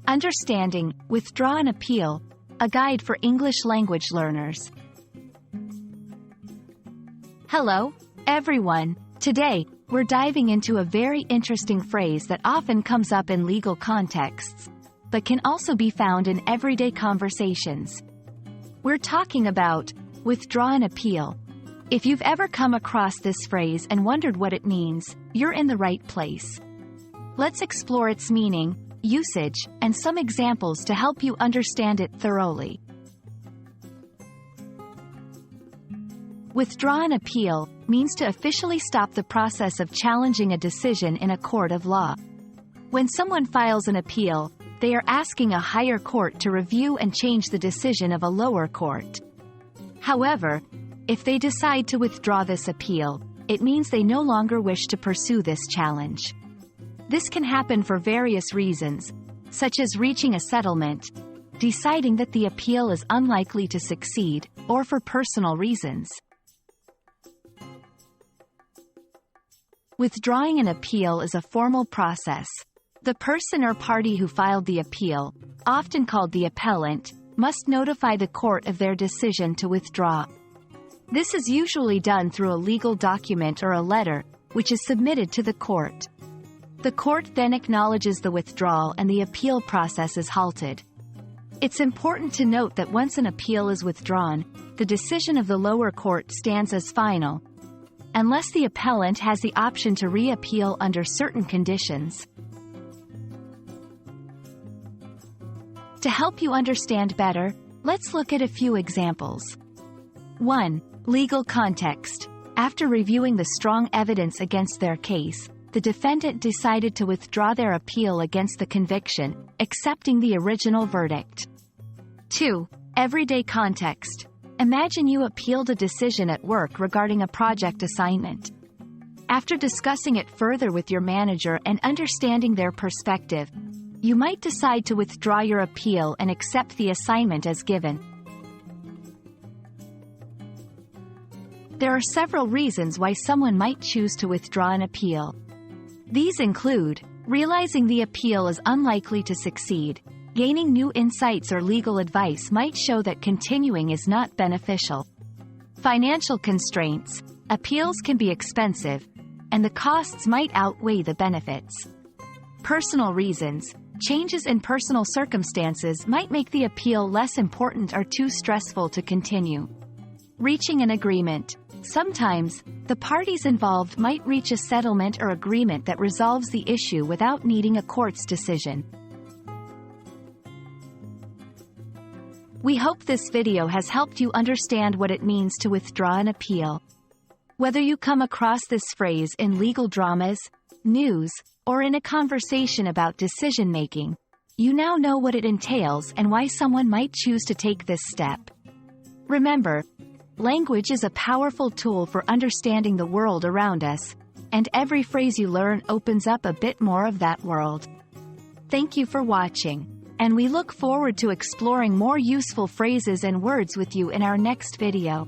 Understanding, Withdraw and Appeal, a guide for English language learners. Hello, everyone. Today, we're diving into a very interesting phrase that often comes up in legal contexts, but can also be found in everyday conversations. We're talking about withdraw and appeal. If you've ever come across this phrase and wondered what it means, you're in the right place. Let's explore its meaning, usage, and some examples to help you understand it thoroughly. Withdraw and appeal means to officially stop the process of challenging a decision in a court of law. When someone files an appeal, they are asking a higher court to review and change the decision of a lower court. However, if they decide to withdraw this appeal, it means they no longer wish to pursue this challenge. This can happen for various reasons, such as reaching a settlement, deciding that the appeal is unlikely to succeed, or for personal reasons. Withdrawing an appeal is a formal process. The person or party who filed the appeal, often called the appellant, must notify the court of their decision to withdraw. This is usually done through a legal document or a letter, which is submitted to the court. The court then acknowledges the withdrawal and the appeal process is halted. It's important to note that once an appeal is withdrawn, the decision of the lower court stands as final, unless the appellant has the option to reappeal under certain conditions. To help you understand better, let's look at a few examples. 1. Legal context. After reviewing the strong evidence against their case, the defendant decided to withdraw their appeal against the conviction, accepting the original verdict. 2. Everyday context. Imagine you appealed a decision at work regarding a project assignment. After discussing it further with your manager and understanding their perspective, you might decide to withdraw your appeal and accept the assignment as given. There are several reasons why someone might choose to withdraw an appeal. These include realizing the appeal is unlikely to succeed. Gaining new insights or legal advice might show that continuing is not beneficial. Financial constraints. Appeals can be expensive, and the costs might outweigh the benefits. Personal reasons. Changes in personal circumstances might make the appeal less important or too stressful to continue. Reaching an agreement. Sometimes, the parties involved might reach a settlement or agreement that resolves the issue without needing a court's decision. We hope this video has helped you understand what it means to withdraw an appeal. Whether you come across this phrase in legal dramas, news, or in a conversation about decision-making, you now know what it entails and why someone might choose to take this step. Remember, language is a powerful tool for understanding the world around us, and every phrase you learn opens up a bit more of that world. Thank you for watching, and we look forward to exploring more useful phrases and words with you in our next video.